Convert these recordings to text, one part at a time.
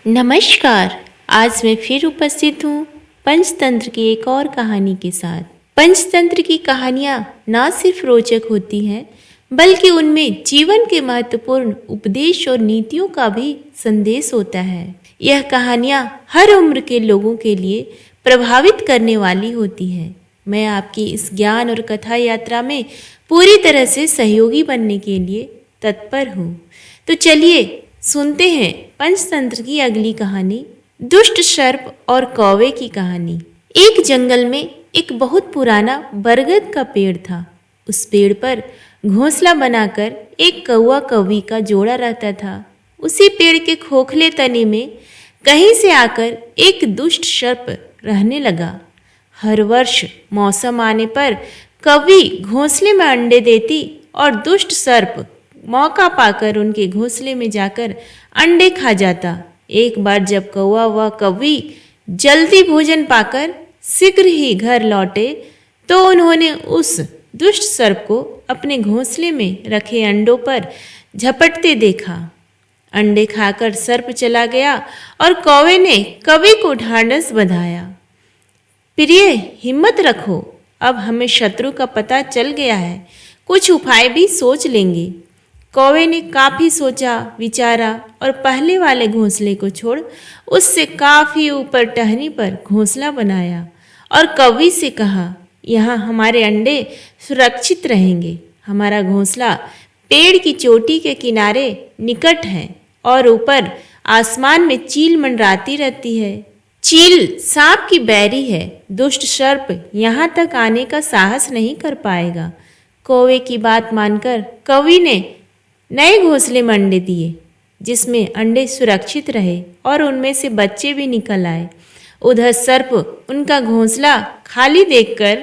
नमस्कार। आज मैं फिर उपस्थित हूँ पंचतंत्र की एक और कहानी के साथ। पंचतंत्र की कहानियाँ ना सिर्फ रोचक होती हैं बल्कि उनमें जीवन के महत्वपूर्ण उपदेश और नीतियों का भी संदेश होता है। यह कहानियाँ हर उम्र के लोगों के लिए प्रभावित करने वाली होती हैं। मैं आपकी इस ज्ञान और कथा यात्रा में पूरी तरह से सहयोगी बनने के लिए तत्पर हूँ। तो चलिए सुनते हैं पंचतंत्र की अगली कहानी, दुष्ट सर्प और कौवे की कहानी। एक जंगल में एक बहुत पुराना बरगद का पेड़ था। उस पेड़ पर घोंसला बनाकर एक कौवा कौवी का जोड़ा रहता था। उसी पेड़ के खोखले तने में कहीं से आकर एक दुष्ट सर्प रहने लगा। हर वर्ष मौसम आने पर कौवी घोंसले में अंडे देती और दुष्ट सर्प मौका पाकर उनके घोंसले में जाकर अंडे खा जाता। एक बार जब कौवा व कौवी जल्दी भोजन पाकर शीघ्र ही घर लौटे तो उन्होंने उस दुष्ट सर्प को अपने घोंसले में रखे अंडों पर झपटते देखा। अंडे खाकर सर्प चला गया और कौवे ने कौवी को ढांढस बंधाया। प्रिय, हिम्मत रखो, अब हमें शत्रु का पता चल गया है, कुछ उपाय भी सोच लेंगे। कौवे ने काफ़ी सोचा विचारा और पहले वाले घोंसले को छोड़ उससे काफ़ी ऊपर टहनी पर घोंसला बनाया और कौवी से कहा, यहाँ हमारे अंडे सुरक्षित रहेंगे। हमारा घोंसला पेड़ की चोटी के किनारे निकट है और ऊपर आसमान में चील मंडराती रहती है। चील सांप की बैरी है। दुष्ट सर्प यहाँ तक आने का साहस नहीं कर पाएगा। कौवे की बात मानकर कौवी ने नए घोंसले में अंडे दिए जिसमें अंडे सुरक्षित रहे और उनमें से बच्चे भी निकल आए। उधर सर्प उनका घोंसला खाली देखकर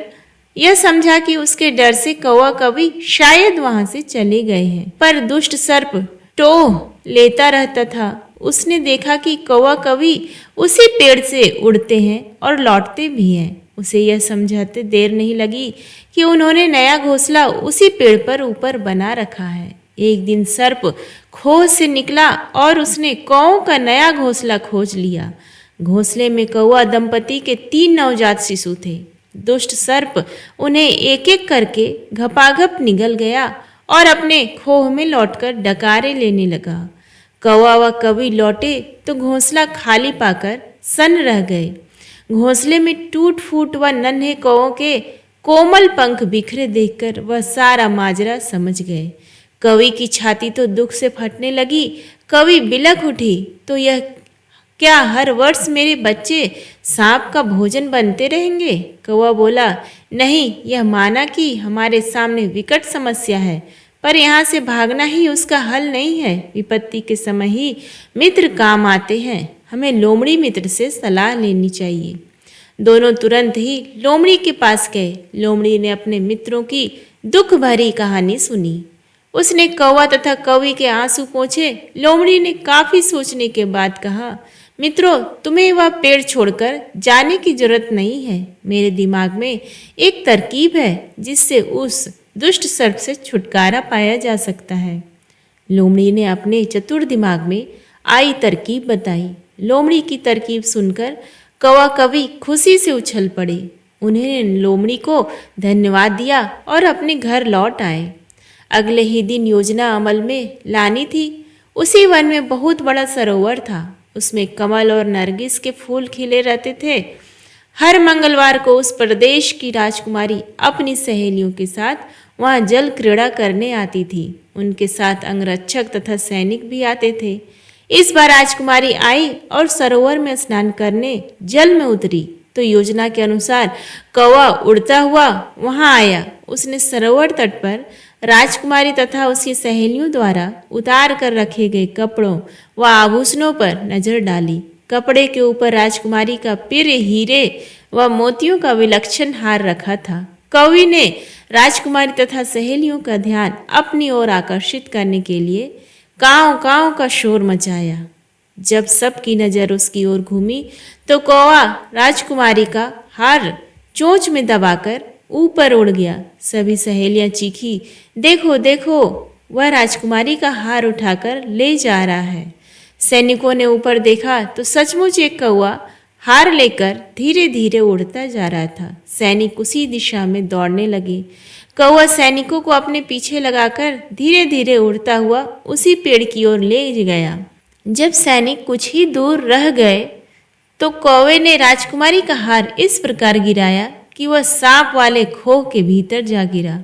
यह समझा कि उसके डर से कौवा कौवी शायद वहां से चले गए हैं, पर दुष्ट सर्प टोह लेता रहता था। उसने देखा कि कौवा कौवी उसी पेड़ से उड़ते हैं और लौटते भी हैं। उसे यह समझाते देर नहीं लगी कि उन्होंने नया घोंसला उसी पेड़ पर ऊपर बना रखा है। एक दिन सर्प खोह से निकला और उसने कौओं का नया घोंसला खोज लिया। घोंसले में कौवा दंपति के 3 नवजात शिशु थे। दुष्ट सर्प उन्हें एक एक करके घपाघप निगल गया और अपने खोह में लौटकर डकारे लेने लगा। कौवा व कौवी लौटे तो घोंसला खाली पाकर सन्न रह गए। घोंसले में टूट फूट व नन्हे कौओं के कोमल पंख बिखरे देखकर वह सारा माजरा समझ गए। कौवी की छाती तो दुख से फटने लगी। कौवी बिलख उठी, तो यह क्या हर वर्ष मेरे बच्चे सांप का भोजन बनते रहेंगे? कौवा बोला, नहीं, यह माना कि हमारे सामने विकट समस्या है, पर यहाँ से भागना ही उसका हल नहीं है। विपत्ति के समय ही मित्र काम आते हैं। हमें लोमड़ी मित्र से सलाह लेनी चाहिए। दोनों तुरंत ही लोमड़ी के पास गए। लोमड़ी ने अपने मित्रों की दुख भरी कहानी सुनी। उसने कौवा तथा कौवी के आंसू पोंछे। लोमड़ी ने काफी सोचने के बाद कहा, मित्रों, तुम्हें वह पेड़ छोड़कर जाने की जरूरत नहीं है। मेरे दिमाग में एक तरकीब है जिससे उस दुष्ट सर्प से छुटकारा पाया जा सकता है। लोमड़ी ने अपने चतुर दिमाग में आई तरकीब बताई। लोमड़ी की तरकीब सुनकर कौवा कौवी खुशी से उछल पड़े। उन्होंने लोमड़ी को धन्यवाद दिया और अपने घर लौट आए। अगले ही दिन योजना अमल में लानी थी। उसी वन में बहुत बड़ा सरोवर था। उसमें कमल और नरगिस के फूल खिले रहते थे। हर मंगलवार को उस प्रदेश की राजकुमारी अपनी सहेलियों के साथ वहां जल क्रीड़ा करने आती थी। उनके साथ अंगरक्षक तथा सैनिक भी आते थे। इस बार राजकुमारी आई और सरोवर में स्नान करने जल में उतरी तो योजना के अनुसार कौवा उड़ता हुआ वहां आया। उसने सरोवर तट पर राजकुमारी तथा उसकी सहेलियों द्वारा उतार कर रखे गए कपड़ों व आभूषणों पर नजर डाली। कपड़े के ऊपर राजकुमारी का प्रिय हीरे व मोतियों का विलक्षण हार रखा था। कौवी ने राजकुमारी तथा सहेलियों का ध्यान अपनी ओर आकर्षित करने के लिए कांव कांव का शोर मचाया। जब सबकी नजर उसकी ओर घूमी तो कौवा राजकुमारी का हार चोंच में दबाकर ऊपर उड़ गया। सभी सहेलियां चीखी, देखो देखो, वह राजकुमारी का हार उठाकर ले जा रहा है। सैनिकों ने ऊपर देखा तो सचमुच एक कौआ हार लेकर धीरे धीरे उड़ता जा रहा था। सैनिक उसी दिशा में दौड़ने लगे। कौआ सैनिकों को अपने पीछे लगाकर धीरे धीरे उड़ता हुआ उसी पेड़ की ओर ले गया। जब सैनिक कुछ ही दूर रह गए तो कौवे ने राजकुमारी का हार इस प्रकार गिराया कि वह सांप वाले खोह के भीतर जा गिरा।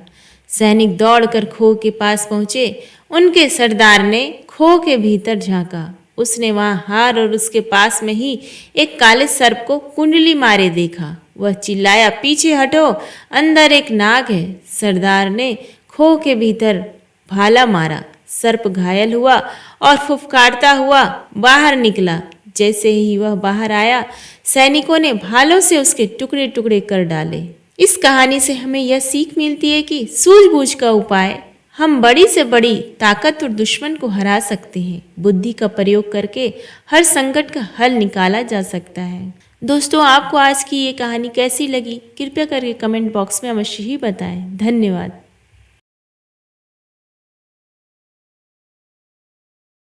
सैनिक दौड़कर खोह के पास पहुंचे। उनके सरदार ने खोह के भीतर झांका। उसने वहां हार और उसके पास में ही एक काले सर्प को कुंडली मारे देखा। वह चिल्लाया, पीछे हटो, अंदर एक नाग है। सरदार ने खोह के भीतर भाला मारा। सर्प घायल हुआ और फुफकारता हुआ बाहर निकला। जैसे ही वह बाहर आया, सैनिकों ने भालों से उसके टुकड़े टुकड़े कर डाले। इस कहानी से हमें यह सीख मिलती है कि सूझबूझ का उपाय हम बड़ी से बड़ी ताकतवर दुश्मन को हरा सकते हैं। बुद्धि का प्रयोग करके हर संकट का हल निकाला जा सकता है। दोस्तों, आपको आज की ये कहानी कैसी लगी? कृपया करके कमेंट बॉक्स में अवश्य ही बताएं। धन्यवाद।